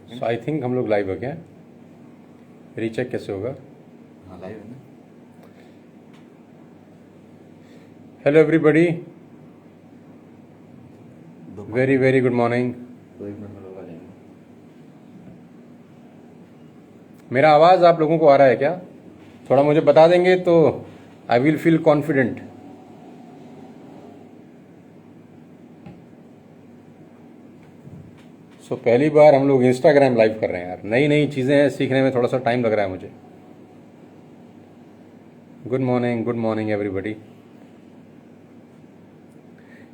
So I think हम लोग live हो गया। रीचेक कैसे होगा? हाँ लाइव है ना। हेलो एवरीबॉडी, दो very very good morning. 1 minute में लोग आ जाएंगे। मेरा आवाज़ आप लोगों को आ रहा है क्या? थोड़ा मुझे बता देंगे तो आई विल फील कॉन्फिडेंट। सो पहली बार हम लोग इंस्टाग्राम लाइव कर रहे हैं यार। नई नई चीज़ें हैं, सीखने में थोड़ा सा टाइम लग रहा है मुझे। Good morning everybody.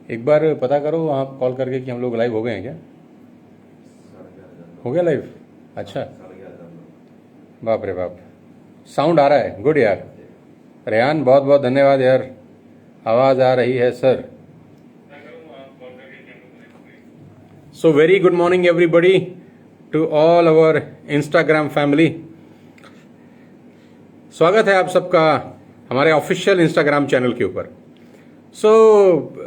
एक बार पता करो आप कॉल करके कि हम लोग लाइव हो गए हैं क्या? 11,500 हो गया लाइव? अच्छा, 11,500 लोग। बाप रे बाप, साउंड आ रहा है। गुड यार। रेहान बहुत बहुत धन्यवाद यार, आवाज़ आ रही है sir. So very good morning everybody to all our Instagram family. स्वागत है आप सबका हमारे ऑफिशियल इंस्टाग्राम चैनल के ऊपर।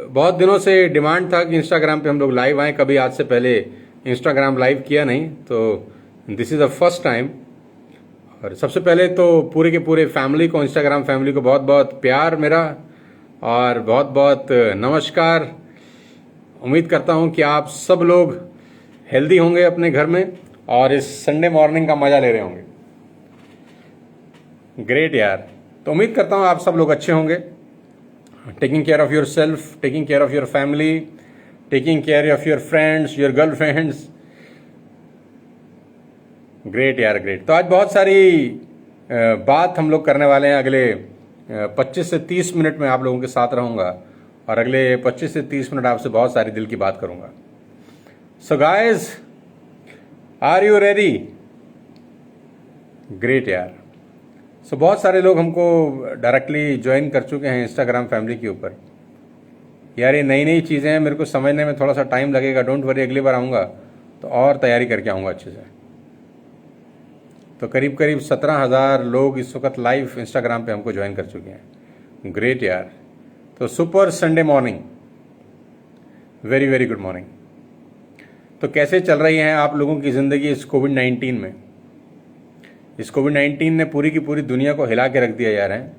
बहुत दिनों से डिमांड था कि इंस्टाग्राम पे हम लोग लाइव आएँ। कभी आज से पहले इंस्टाग्राम लाइव किया नहीं, तो this is the first time. और सबसे पहले तो पूरे के पूरे फैमिली को, इंस्टाग्राम फैमिली को बहुत बहुत प्यार मेरा और बहुत बहुत नमस्कार। उम्मीद करता हूं कि आप सब लोग हेल्दी होंगे अपने घर में और इस संडे मॉर्निंग का मज़ा ले रहे होंगे। ग्रेट यार। तो उम्मीद करता हूं आप सब लोग अच्छे होंगे, taking care of your self, taking care of your family, taking care of your friends, your girlfriends. Great यार, ग्रेट। तो आज बहुत सारी बात हम लोग करने वाले हैं। अगले 25 से 30 मिनट में आप लोगों के साथ रहूँगा और अगले 25 से 30 मिनट आपसे बहुत सारी दिल की बात करूँगा। So guys, are you ready? Great यार। सो बहुत सारे लोग हमको डायरेक्टली ज्वाइन कर चुके हैं इंस्टाग्राम फैमिली के ऊपर। यार ये नई नई चीज़ें हैं, मेरे को समझने में थोड़ा सा टाइम लगेगा। डोंट वरी, अगली बार आऊँगा तो और तैयारी करके आऊँगा अच्छे से। तो करीब करीब 17,000 लोग इस वक्त लाइव इंस्टाग्राम पे हमको ज्वाइन कर चुके हैं। ग्रेट यार। तो super Sunday morning, very very good morning. तो कैसे चल रही हैं आप लोगों की ज़िंदगी इस कोविड-19 में? इस कोविड-19 ने पूरी की पूरी दुनिया को हिला के रख दिया यार है।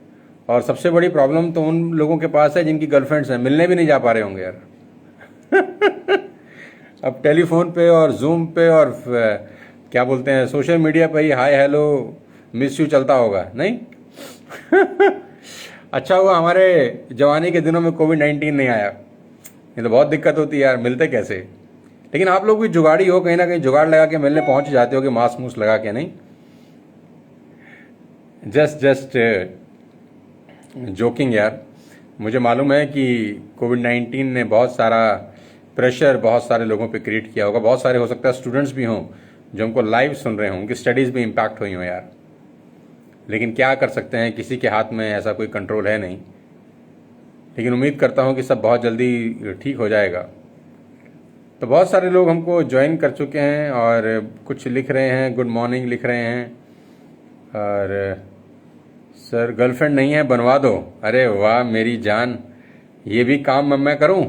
और सबसे बड़ी प्रॉब्लम तो उन लोगों के पास है जिनकी गर्लफ्रेंड्स हैं, मिलने भी नहीं जा पा रहे होंगे यार। अब टेलीफोन पे और जूम पे और क्या बोलते हैं, सोशल मीडिया पे ही हाय हेलो मिस यू चलता होगा, नहीं? अच्छा हुआ हमारे जवानी के दिनों में कोविड-19 नहीं आया, ये तो बहुत दिक्कत होती है यार, मिलते कैसे। लेकिन आप लोग भी जुगाड़ी हो, कहीं ना कहीं जुगाड़ लगा के मिलने पहुंच जाते हो कि मास्क मूस लगा के, नहीं? जस्ट जोकिंग यार। मुझे मालूम है कि कोविड-19 ने बहुत सारा प्रेशर बहुत सारे लोगों पे क्रिएट किया होगा। बहुत सारे हो सकता है स्टूडेंट्स भी हों जो हमको लाइव सुन रहे हों, उनकी स्टडीज़ भी इम्पैक्ट हुई हों यार। लेकिन क्या कर सकते हैं, किसी के हाथ में ऐसा कोई कंट्रोल है नहीं। लेकिन उम्मीद करता हूं कि सब बहुत जल्दी ठीक हो जाएगा। तो बहुत सारे लोग हमको ज्वाइन कर चुके हैं और कुछ लिख रहे हैं, गुड मॉर्निंग लिख रहे हैं। और सर गर्लफ्रेंड नहीं है, बनवा दो। अरे वाह मेरी जान, ये भी काम मैं करूं?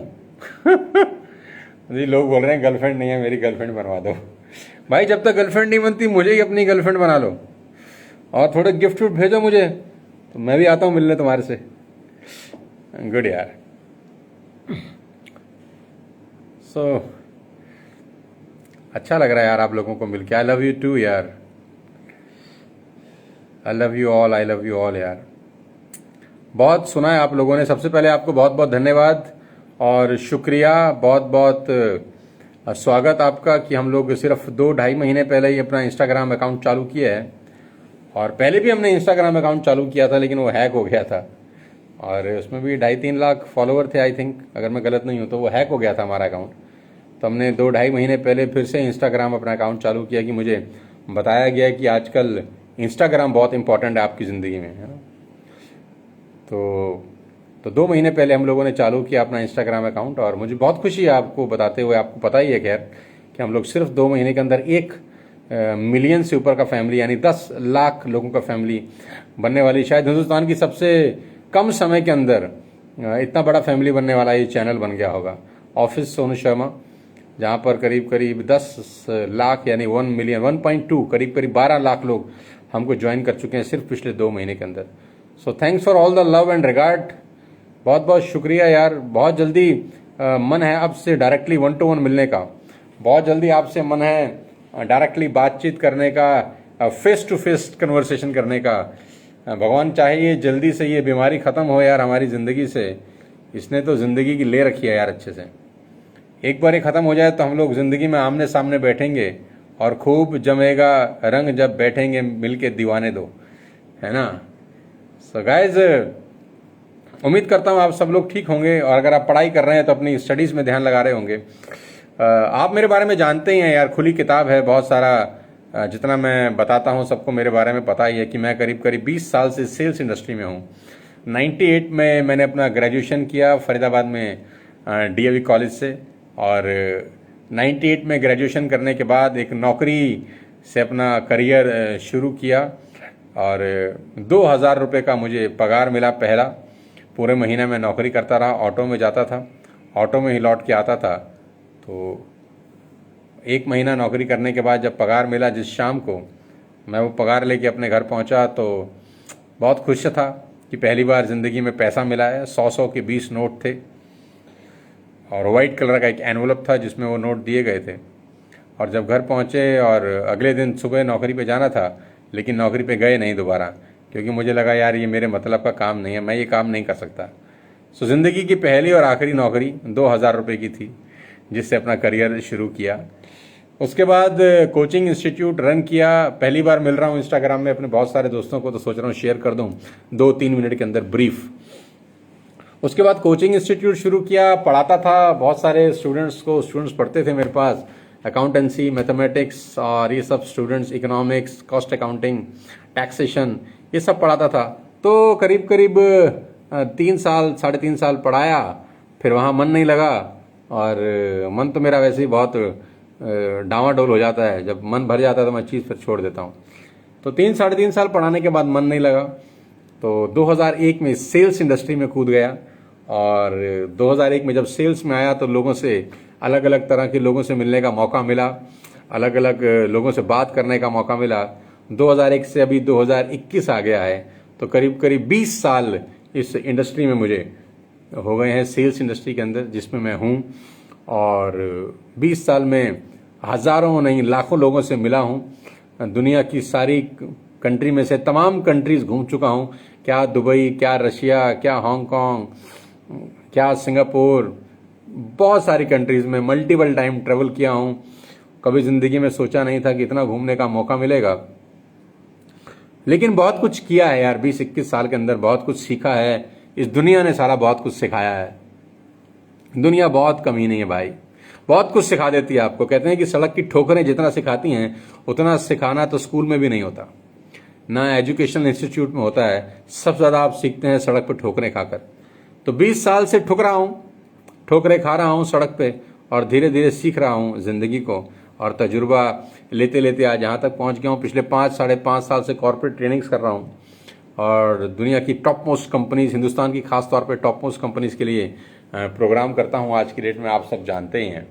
जी लोग बोल रहे हैं गर्लफ्रेंड नहीं है, मेरी गर्लफ्रेंड बनवा दो। भाई जब तक गर्लफ्रेंड नहीं बनती मुझे ही अपनी गर्लफ्रेंड बना लो और थोड़े गिफ्ट विफ्ट भेजो मुझे, तो मैं भी आता हूँ मिलने तुम्हारे से। गुड यार। अच्छा लग रहा है यार आप लोगों को मिलके। आई लव यू टू यार, I love you all, I love you all यार। बहुत सुना है आप लोगों ने। सबसे पहले आपको बहुत बहुत धन्यवाद और शुक्रिया, बहुत बहुत स्वागत आपका कि हम लोग सिर्फ 2-2.5 महीने पहले ही अपना इंस्टाग्राम अकाउंट चालू किया है। और पहले भी हमने इंस्टाग्राम अकाउंट चालू किया था, लेकिन वो हैक हो गया था और उसमें भी 2.5-3 लाख फॉलोवर थे आई थिंक, अगर मैं गलत नहीं हूँ। तो वो हैक हो गया था हमारा अकाउंट। तो हमने 2-2.5 महीने पहले फिर से इंस्टाग्राम अपना अकाउंट चालू किया कि मुझे बताया गया कि आजकल इंस्टाग्राम बहुत इंपॉर्टेंट है आपकी ज़िंदगी में, है ना। तो 2 महीने पहले हम लोगों ने चालू किया अपना इंस्टाग्राम अकाउंट और मुझे बहुत खुशी है आपको बताते हुए। आपको पता ही है खैर कि हम लोग सिर्फ 2 महीने के अंदर 1 मिलियन से ऊपर का फैमिली, यानी 10 लाख लोगों का फैमिली बनने वाली, शायद हिंदुस्तान की सबसे कम समय के अंदर इतना बड़ा फैमिली बनने वाला ये चैनल बन गया होगा। ऑफिस सोनू शर्मा, जहाँ पर करीब करीब 10 लाख यानी 1 मिलियन 1.2 करीब करीब 12 लाख लोग हमको ज्वाइन कर चुके हैं सिर्फ पिछले 2 महीने के अंदर। So thanks for all the love and regard. बहुत बहुत शुक्रिया यार। बहुत जल्दी मन है अब से डायरेक्टली 1-to-1 मिलने का, बहुत जल्दी आपसे मन है डायरेक्टली बातचीत करने का, फेस टू फेस कन्वर्सेशन करने का। भगवान चाहे ये जल्दी से ये बीमारी ख़त्म हो यार हमारी ज़िंदगी से। इसने तो ज़िंदगी की ले रखी है यार अच्छे से। एक बार ये ख़त्म हो जाए तो हम लोग ज़िंदगी में आमने सामने बैठेंगे और खूब जमेगा रंग जब बैठेंगे मिल के दीवाने दो, है ना। सो गाइज उम्मीद करता हूँ आप सब लोग ठीक होंगे, और अगर आप पढ़ाई कर रहे हैं तो अपनी स्टडीज़ में ध्यान लगा रहे होंगे। आप मेरे बारे में जानते ही हैं यार, खुली किताब है बहुत सारा। जितना मैं बताता हूँ सबको मेरे बारे में पता ही है कि मैं करीब करीब 20 साल से सेल्स इंडस्ट्री में हूँ। 98 में मैंने अपना ग्रेजुएशन किया फरीदाबाद में DAV कॉलेज से, और 98 में ग्रेजुएशन करने के बाद एक नौकरी से अपना करियर शुरू किया, और 2000 रुपये का मुझे पगार मिला पहला। पूरे महीने में नौकरी करता रहा, ऑटो में जाता था, ऑटो में ही लौट के आता था। तो 1 महीना नौकरी करने के बाद जब पगार मिला, जिस शाम को मैं वो पगार लेके अपने घर पहुंचा, तो बहुत खुश था कि पहली बार ज़िंदगी में पैसा मिला है। 100 के 20 नोट थे, और वाइट कलर का एक एनवलप था जिसमें वो नोट दिए गए थे। और जब घर पहुंचे और अगले दिन सुबह नौकरी पे जाना था, लेकिन नौकरी पे गए नहीं दोबारा, क्योंकि मुझे लगा यार ये मेरे मतलब का काम नहीं है, मैं ये काम नहीं कर सकता। सो ज़िंदगी की पहली और आखिरी नौकरी 2000 रुपये की थी, जिससे अपना करियर शुरू किया। उसके बाद कोचिंग इंस्टीट्यूट रन किया। पहली बार मिल रहा हूँ इंस्टाग्राम में अपने बहुत सारे दोस्तों को, तो सोच रहा हूँ शेयर कर दूँ 2-3 मिनट के अंदर ब्रीफ। उसके बाद कोचिंग इंस्टीट्यूट शुरू किया, पढ़ाता था बहुत सारे स्टूडेंट्स को। स्टूडेंट्स पढ़ते थे मेरे पास अकाउंटेंसी, मैथमेटिक्स, और ये सब students economics, cost accounting, taxation, ये सब पढ़ाता था। तो करीब करीब 3 साल 3.5 साल पढ़ाया, फिर वहाँ मन नहीं लगा, और मन तो मेरा वैसे ही बहुत डावाडोल हो जाता है। जब मन भर जाता है तो मैं चीज़ फिर छोड़ देता हूँ। तो 3-3.5 साल पढ़ाने के बाद मन नहीं लगा, तो 2001 में सेल्स इंडस्ट्री में कूद गया। और 2001 में जब सेल्स में आया तो लोगों से, अलग अलग तरह के लोगों से मिलने का मौका मिला, अलग अलग लोगों से बात करने का मौका मिला। 2001 से अभी 2021 आ गया है, तो करीब करीब 20 साल इस इंडस्ट्री में मुझे हो गए हैं, सेल्स इंडस्ट्री के अंदर जिसमें मैं हूँ। और 20 साल में हज़ारों नहीं लाखों लोगों से मिला हूँ। दुनिया की सारी कंट्री में से तमाम कंट्रीज़ घूम चुका हूँ, क्या दुबई, क्या रशिया, क्या हांगकांग, क्या सिंगापुर, बहुत सारी कंट्रीज़ में मल्टीपल टाइम ट्रेवल किया हूँ। कभी ज़िंदगी में सोचा नहीं था कि इतना घूमने का मौका मिलेगा, लेकिन बहुत कुछ किया है यार। 20-21 साल के अंदर बहुत कुछ सीखा है। इस दुनिया ने सारा बहुत कुछ सिखाया है। दुनिया बहुत कमीनी है भाई, बहुत कुछ सिखा देती है आपको। कहते हैं कि सड़क की ठोकरें जितना सिखाती हैं, उतना सिखाना तो स्कूल में भी नहीं होता, ना एजुकेशनल इंस्टीट्यूट में होता है। सबसे ज़्यादा आप सीखते हैं सड़क पर ठोकरें खाकर। तो 20 साल से ठुक रहा हूँ, ठोकरें खा रहा हूँ सड़क पे, और धीरे धीरे सीख रहा हूँ ज़िंदगी को, और तजुर्बा लेते लेते आज यहाँ तक पहुँच गया हूँ। पिछले 5-5.5 साल से कॉर्पोरेट ट्रेनिंग्स कर रहा हूँ, और दुनिया की टॉप मोस्ट कंपनीज, हिंदुस्तान की खास तौर पे टॉप मोस्ट कंपनीज के लिए प्रोग्राम करता हूँ। आज की डेट में आप सब जानते ही हैं।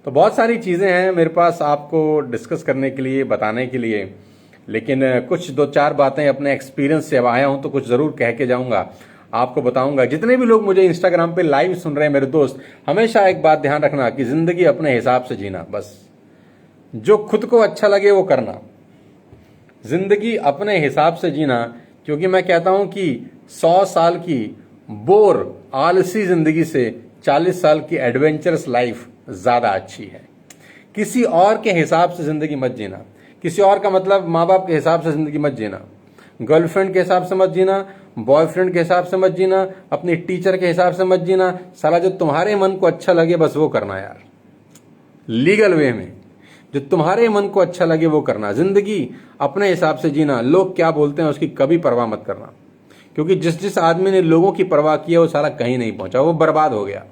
तो बहुत सारी चीज़ें हैं मेरे पास आपको डिस्कस करने के लिए, बताने के लिए, लेकिन कुछ 2-4 बातें अपने एक्सपीरियंस से आया हूँ तो कुछ ज़रूर कह के जाऊँगा, आपको बताऊँगा। जितने भी लोग मुझे इंस्टाग्राम पे लाइव सुन रहे हैं मेरे दोस्त, हमेशा एक बात ध्यान रखना कि ज़िंदगी अपने हिसाब से जीना, बस जो खुद को अच्छा लगे वो करना। ज़िंदगी अपने हिसाब से जीना, क्योंकि मैं कहता हूँ कि 100 साल की बोर आलसी ज़िंदगी से 40 साल की एडवेंचरस लाइफ ज़्यादा अच्छी है। किसी और के हिसाब से ज़िंदगी मत जीना। किसी और का मतलब माँ बाप के हिसाब से ज़िंदगी मत जीना, गर्लफ्रेंड के हिसाब से मत जीना, बॉयफ्रेंड के हिसाब से मत जीना, अपनी टीचर के हिसाब से मत जीना। साला जो तुम्हारे मन को अच्छा लगे बस वो करना यार, लीगल वे में जो तुम्हारे मन को अच्छा लगे वो करना। जिंदगी अपने हिसाब से जीना। लोग क्या बोलते हैं उसकी कभी परवाह मत करना, क्योंकि जिस आदमी ने लोगों की परवाह की है वो साला कहीं नहीं पहुंचा, वो बर्बाद हो गया।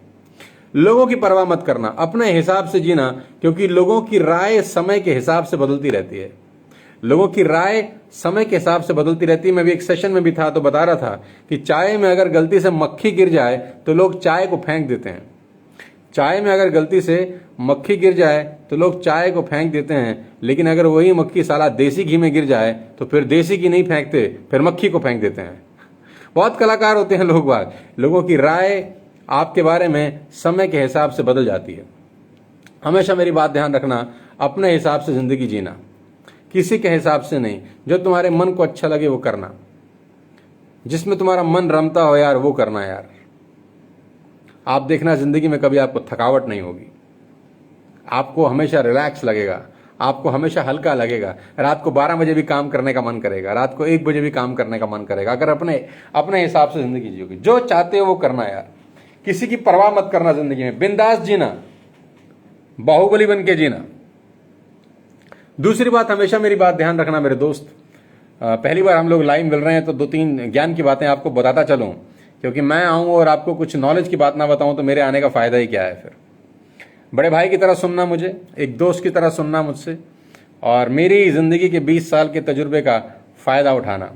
लोगों की परवाह मत करना, अपने हिसाब से जीना, क्योंकि लोगों की राय समय के हिसाब से बदलती रहती है। लोगों की राय समय के हिसाब से बदलती रहती है। मैं भी एक सेशन में भी था तो बता रहा था कि चाय में अगर गलती से मक्खी गिर जाए तो लोग चाय को फेंक देते हैं। चाय में अगर गलती से मक्खी गिर जाए तो लोग चाय को फेंक देते हैं, लेकिन अगर वही मक्खी साला देसी घी में गिर जाए तो फिर देसी घी नहीं फेंकते, फिर मक्खी को फेंक देते हैं। बहुत कलाकार होते हैं लोग बाग। लोगों की राय आपके बारे में समय के हिसाब से बदल जाती है। हमेशा मेरी बात ध्यान रखना, अपने हिसाब से जिंदगी जीना, किसी के हिसाब से नहीं। जो तुम्हारे मन को अच्छा लगे वो करना, जिसमें तुम्हारा मन रमता हो यार वो करना यार। आप देखना जिंदगी में कभी आपको थकावट नहीं होगी, आपको हमेशा रिलैक्स लगेगा, आपको हमेशा हल्का लगेगा। रात को 12 बजे भी काम करने का मन करेगा, रात को 1 बजे भी काम करने का मन करेगा, अगर अपने हिसाब से जिंदगी जियोगे। जो चाहते हो वो करना यार, किसी की परवाह मत करना, जिंदगी में बिंदास जीना, बाहुबली बन के जीना। दूसरी बात, हमेशा मेरी बात ध्यान रखना मेरे दोस्त। पहली बार हम लोग लाइव मिल रहे हैं तो 2-3 ज्ञान की बातें आपको बताता चलूं, क्योंकि मैं आऊं और आपको कुछ नॉलेज की बात ना बताऊं तो मेरे आने का फायदा ही क्या है। फिर बड़े भाई की तरह सुनना मुझे, एक दोस्त की तरह सुनना मुझसे, और मेरी जिंदगी के 20 साल के तजुर्बे का फायदा उठाना।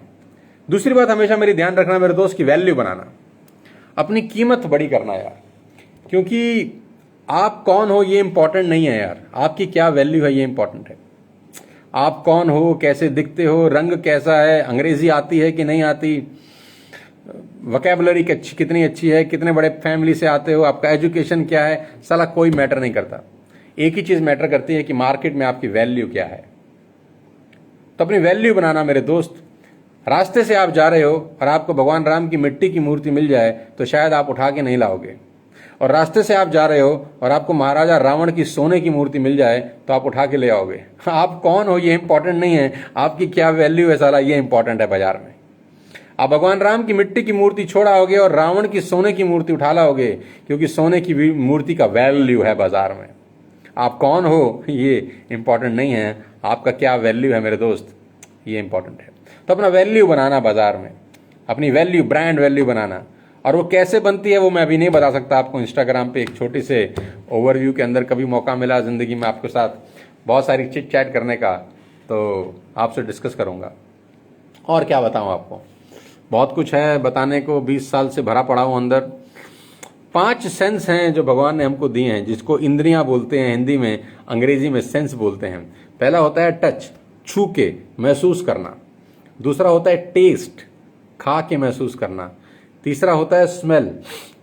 दूसरी बात, हमेशा मेरी ध्यान रखना मेरे दोस्त की वैल्यू बनाना, अपनी कीमत बड़ी करना यार। क्योंकि आप कौन हो ये इंपॉर्टेंट नहीं है यार, आपकी क्या वैल्यू है ये इंपॉर्टेंट है। आप कौन हो, कैसे दिखते हो, रंग कैसा है, अंग्रेजी आती है कि नहीं आती, वोकैबुलरी कितनी अच्छी है, कितने बड़े फैमिली से आते हो, आपका एजुकेशन क्या है, साला कोई मैटर नहीं करता। एक ही चीज मैटर करती है कि मार्केट में आपकी वैल्यू क्या है। तो अपनी वैल्यू बनाना मेरे दोस्त। रास्ते से आप जा रहे हो और आपको भगवान राम की मिट्टी की मूर्ति मिल जाए तो शायद आप उठा के नहीं लाओगे, और रास्ते से आप जा रहे हो और आपको महाराजा रावण की सोने की मूर्ति मिल जाए तो आप उठा के ले आओगे। आप कौन हो ये इंपॉर्टेंट नहीं है, आपकी क्या वैल्यू है साला ये इंपॉर्टेंट है बाजार में। आप भगवान राम की मिट्टी की मूर्ति छोड़ाओगे और रावण की सोने की मूर्ति उठा लाओगे, क्योंकि सोने की मूर्ति का वैल्यू है बाजार में। आप कौन हो ये इंपॉर्टेंट नहीं है, आपका क्या वैल्यू है मेरे दोस्त ये इंपॉर्टेंट है। तो अपना वैल्यू बनाना बाजार में, अपनी वैल्यू, ब्रांड वैल्यू बनाना। और वो कैसे बनती है वो मैं अभी नहीं बता सकता आपको। इंस्टाग्राम पे एक छोटी से ओवरव्यू के अंदर कभी मौका मिला जिंदगी में आपके साथ बहुत सारी चिट चैट करने का तो आपसे डिस्कस करूंगा। और क्या बताऊं आपको, बहुत कुछ है बताने को, 20 साल से भरा पड़ा हूं अंदर। 5 सेंस हैं जो भगवान ने हमको दिए हैं, जिसको इंद्रियां बोलते हैं हिंदी में, अंग्रेजी में सेंस बोलते हैं। पहला होता है टच, छू के महसूस करना। दूसरा होता है टेस्ट, खा के महसूस करना। तीसरा होता है स्मेल,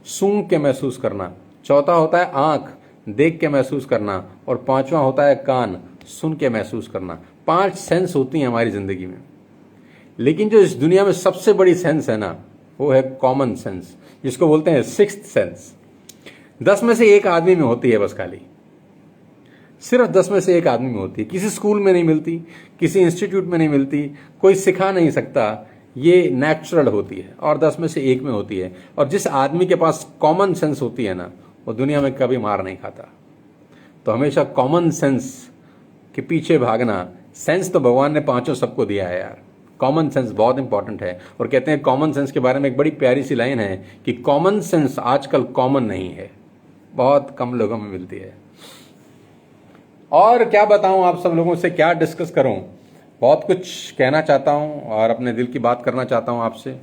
सूंघ के महसूस करना। चौथा होता है आंख, देख के महसूस करना। और पांचवा होता है कान, सुन के महसूस करना। 5 सेंस होती हैं हमारी जिंदगी में, लेकिन जो इस दुनिया में सबसे बड़ी सेंस है ना वो है कॉमन सेंस, जिसको बोलते हैं 6th सेंस। 10 में से एक आदमी में होती है बस, खाली सिर्फ 10 में से एक आदमी में होती है। किसी स्कूल में नहीं मिलती, किसी इंस्टीट्यूट में नहीं मिलती, कोई सिखा नहीं सकता, ये नेचुरल होती है और 10 में से एक में होती है। और जिस आदमी के पास कॉमन सेंस होती है ना वो दुनिया में कभी मार नहीं खाता। तो हमेशा कॉमन सेंस के पीछे भागना। सेंस तो भगवान ने 5 सबको दिया है यार, कॉमन सेंस बहुत इंपॉर्टेंट है। और कहते हैं कॉमन सेंस के बारे में एक बड़ी प्यारी सी लाइन है कि कॉमन सेंस आजकल कॉमन नहीं है, बहुत कम लोगों में मिलती है। और क्या बताऊं आप सब लोगों से, क्या डिस्कस करूं, बहुत कुछ कहना चाहता हूं और अपने दिल की बात करना चाहता हूं आपसे।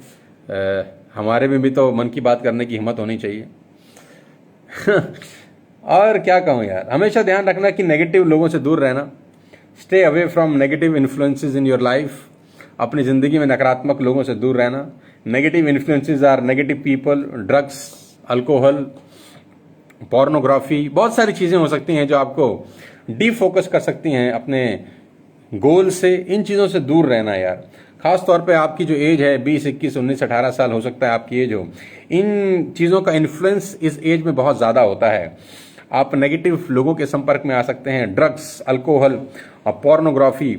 हमारे में भी तो मन की बात करने की हिम्मत होनी चाहिए। और क्या कहूं यार, हमेशा ध्यान रखना कि नेगेटिव लोगों से दूर रहना। Stay away from negative influences in your life. अपनी जिंदगी में नकारात्मक लोगों से दूर रहना। Negative influences are negative people, drugs, alcohol, pornography, बहुत सारी चीजें हो सकती हैं जो आपको डीफोकस कर सकती हैं अपने गोल से। इन चीजों से दूर रहना यार। खास तौर पे आपकी जो एज है 20, 21, 19, 18 साल हो सकता है आपकी एज हो, इन चीजों का इन्फ्लुएंस इस एज में बहुत ज्यादा होता है। आप नेगेटिव लोगों के संपर्क में आ सकते हैं। ड्रग्स, अल्कोहल, पोर्नोग्राफी,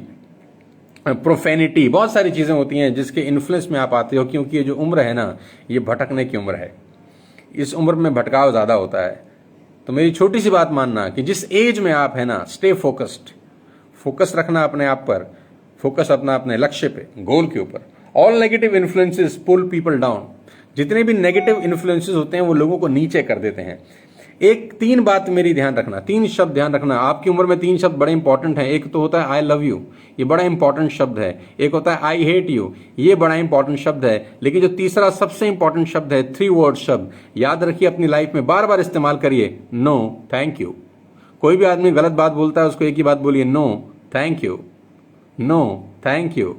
प्रोफेनिटी, बहुत सारी चीजें होती हैं जिसके इन्फ्लुएंस में आप आते हो, क्योंकि ये जो उम्र है ना ये भटकने की उम्र है। इस उम्र में भटकाव ज्यादा होता है। तो मेरी छोटी सी बात मानना कि जिस एज में आप है ना, स्टे फोकस्ड, फोकस रखना अपने आप पर, फोकस अपना अपने लक्ष्य पे, गोल के ऊपर। ऑल नेगेटिव इन्फ्लुएंसेस पुल पीपल डाउन। जितने भी नेगेटिव इन्फ्लुएंसेस होते हैं वो लोगों को नीचे कर देते हैं। एक 3 बात मेरी ध्यान रखना, 3 शब्द ध्यान रखना। आपकी उम्र में 3 शब्द बड़े इंपॉर्टेंट हैं। एक तो होता है आई लव यू, ये बड़ा इंपॉर्टेंट शब्द है। एक होता है आई हेट यू, ये बड़ा इंपॉर्टेंट शब्द है। लेकिन जो तीसरा सबसे इंपॉर्टेंट शब्द है, 3 वर्ड शब्द, याद रखिए, अपनी लाइफ में बार बार इस्तेमाल करिए, नो थैंक यू। कोई भी आदमी गलत बात बोलता है, उसको एक ही बात बोलिए, no thank you, no thank you.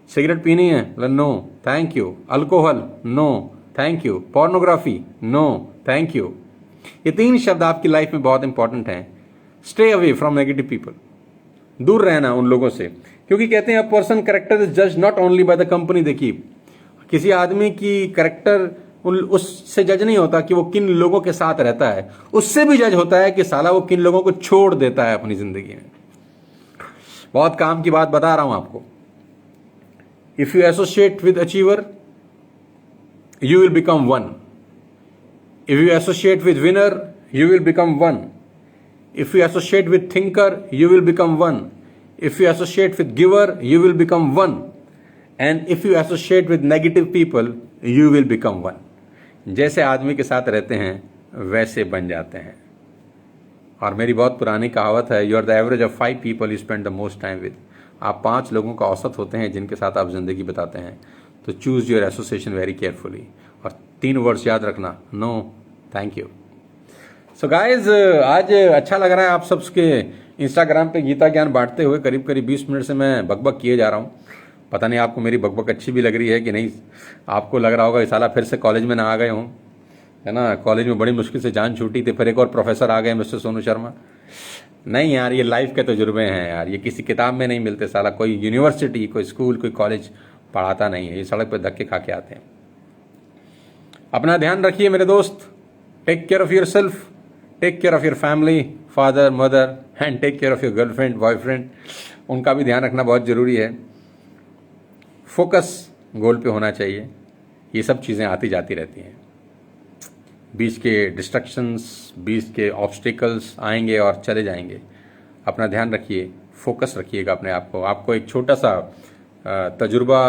Cigarette पीनी है, no thank you. Alcohol, no thank you. Pornography, no thank you. ये 3 शब्द आपकी लाइफ में बहुत इंपॉर्टेंट हैं। Stay away from negative people, दूर रहना उन लोगों से, क्योंकि कहते हैं अ पर्सन कैरेक्टर इज जज not only by the company they keep. किसी आदमी की कैरेक्टर उससे जज नहीं होता कि वो किन लोगों के साथ रहता है, उससे भी जज होता है कि साला वो किन लोगों को छोड़ देता है अपनी जिंदगी में। बहुत काम की बात बता रहा हूं आपको। If you associate with achiever, you will become one. If you associate with winner, you will become one. If you associate with thinker, you will become one. If you associate with giver, you will become one. And if you associate with negative people, you will become one. जैसे आदमी के साथ रहते हैं वैसे बन जाते हैं। और मेरी बहुत पुरानी कहावत है, you are the average of 5 people you spend the most time with. आप 5 लोगों का औसत होते हैं जिनके साथ आप जिंदगी बिताते हैं। तो choose your association very carefully. और 3 वर्ड्स याद रखना, no thank you. So guys, आज अच्छा लग रहा है आप सबके इंस्टाग्राम पे गीता ज्ञान बांटते हुए। करीब करीब 20 मिनट से मैं बकबक किए जा रहा हूँ। पता नहीं आपको मेरी बकबक अच्छी भी लग रही है कि नहीं। आपको लग रहा होगा इस साला फिर से कॉलेज में ना आ गए हों, है ना। कॉलेज में बड़ी मुश्किल से जान छूटी थी, फिर एक और प्रोफेसर आ गए, मिस्टर सोनू शर्मा। नहीं यार, ये लाइफ के तजुर्बे हैं यार, ये किसी किताब में नहीं मिलते। साला कोई यूनिवर्सिटी, कोई स्कूल, कोई कॉलेज पढ़ाता नहीं है, ये सड़क पे धक्के खा के आते हैं। अपना ध्यान रखिए मेरे दोस्त। Take care of your self, take care of your family, father mother, and take care of your girlfriend boyfriend. उनका भी ध्यान रखना बहुत ज़रूरी है। फोकस गोल पे होना चाहिए। ये सब चीज़ें आती जाती रहती हैं, बीच के डिस्ट्रक्शंस, बीच के ऑब्स्टिकल्स आएंगे और चले जाएंगे। अपना ध्यान रखिए, फोकस रखिएगा अपने आप को। आपको एक छोटा सा तजुर्बा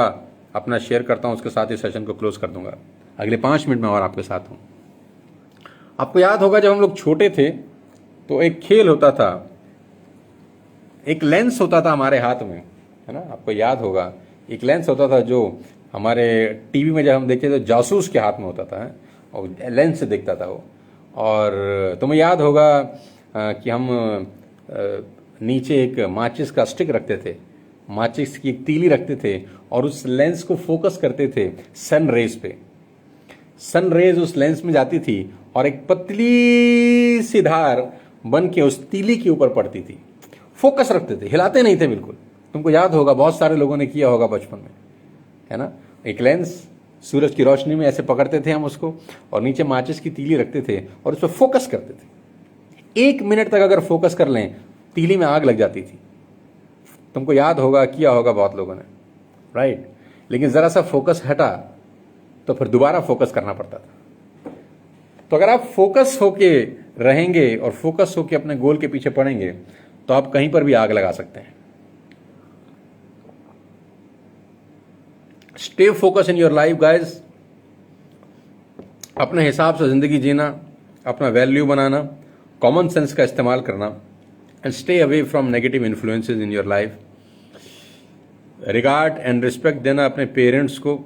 अपना शेयर करता हूँ, उसके साथ ही सेशन को क्लोज कर दूंगा। अगले 5 मिनट में और आपके साथ हूँ। आपको याद होगा जब हम लोग छोटे थे तो एक खेल होता था, एक लेंस होता था हमारे हाथ में, है ना। आपको याद होगा एक लेंस होता था जो हमारे टीवी में जब हम देखते थे तो जासूस के हाथ में होता था, है? और लेंस से देखता था वो। और तुम्हें याद होगा कि हम नीचे एक माचिस का स्टिक रखते थे, माचिस की एक तीली रखते थे और उस लेंस को फोकस करते थे सन रेज पे। सन रेज उस लेंस में जाती थी और एक पतली सी धार बन के उस तीली के ऊपर पड़ती थी। फोकस रखते थे, हिलाते नहीं थे बिल्कुल। तुमको याद होगा, बहुत सारे लोगों ने किया होगा बचपन में, है ना। एक लेंस सूरज की रोशनी में ऐसे पकड़ते थे हम उसको, और नीचे माचिस की तीली रखते थे और उस पर फोकस करते थे। 1 मिनट तक अगर फोकस कर लें, तीली में आग लग जाती थी। तुमको याद होगा, किया होगा बहुत लोगों ने, राइट। लेकिन जरा सा फोकस हटा तो फिर दोबारा फोकस करना पड़ता था। तो अगर आप फोकस होके रहेंगे और फोकस होके अपने गोल के पीछे पड़ेंगे तो आप कहीं पर भी आग लगा सकते हैं। Stay focus in your life guys. अपने हिसाब से जिंदगी जीना, अपना वैल्यू बनाना, कॉमन सेंस का इस्तेमाल करना, and stay away from negative influences in your life. Regard and respect देना अपने पेरेंट्स को।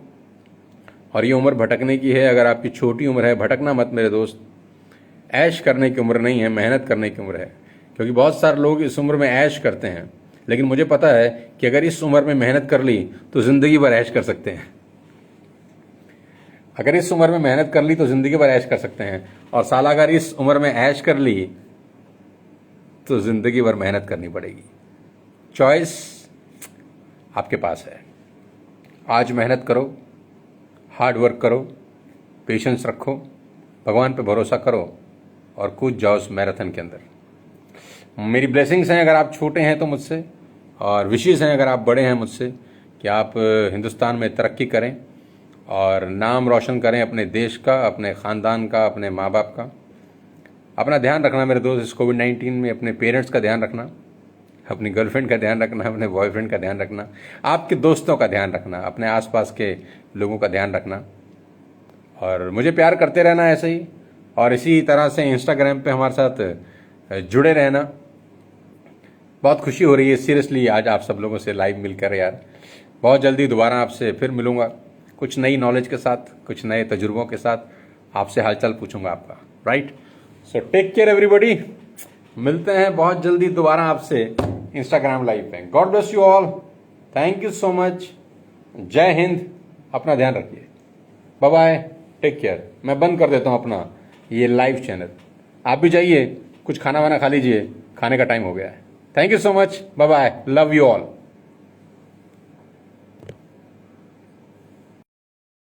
और ये उम्र भटकने की है। अगर आपकी छोटी उम्र है, भटकना मत मेरे दोस्त। ऐश करने की उम्र नहीं है, मेहनत करने की उम्र है। क्योंकि बहुत सारे लोग इस उम्र में ऐश करते हैं, लेकिन मुझे पता है कि अगर इस उम्र में मेहनत कर ली तो जिंदगी भर ऐश कर सकते हैं। अगर इस उम्र में मेहनत कर ली तो जिंदगी भर ऐश कर सकते हैं। और साला अगर इस उम्र में ऐश कर ली तो जिंदगी भर मेहनत करनी पड़ेगी। चॉइस आपके पास है। आज मेहनत करो, हार्ड वर्क करो, पेशेंस रखो, भगवान पे भरोसा करो और कूद जाओ उस मैराथन के अंदर। मेरी ब्लेसिंग्स हैं अगर आप छोटे हैं तो मुझसे, और विशेष हैं अगर आप बड़े हैं मुझसे, कि आप हिंदुस्तान में तरक्की करें और नाम रोशन करें अपने देश का, अपने ख़ानदान का, अपने माँ बाप का। अपना ध्यान रखना मेरे दोस्त। इस कोविड-19 में अपने पेरेंट्स का ध्यान रखना, अपनी गर्लफ्रेंड का ध्यान रखना, अपने बॉयफ्रेंड का ध्यान रखना, आपके दोस्तों का ध्यान रखना, अपने आसपास के लोगों का ध्यान रखना, और मुझे प्यार करते रहना ऐसे ही। और इसी तरह से इंस्टाग्राम पे हमारे साथ जुड़े रहना। बहुत खुशी हो रही है सीरियसली आज आप सब लोगों से लाइव मिलकर यार। बहुत जल्दी दोबारा आपसे फिर मिलूंगा, कुछ नई नॉलेज के साथ, कुछ नए तजुर्बों के साथ आपसे हालचाल पूछूंगा आपका, right. So take care everybody, मिलते हैं बहुत जल्दी दोबारा आपसे इंस्टाग्राम लाइव पे। God bless you all, thank you so much, जय हिंद, अपना ध्यान रखिए, बाय बाय, टेक केयर। मैं बंद कर देता हूं अपना ये लाइव चैनल, आप भी जाइए कुछ खाना वाना खा लीजिए, खाने का टाइम हो गया है। Thank you so much, bye bye, love you all.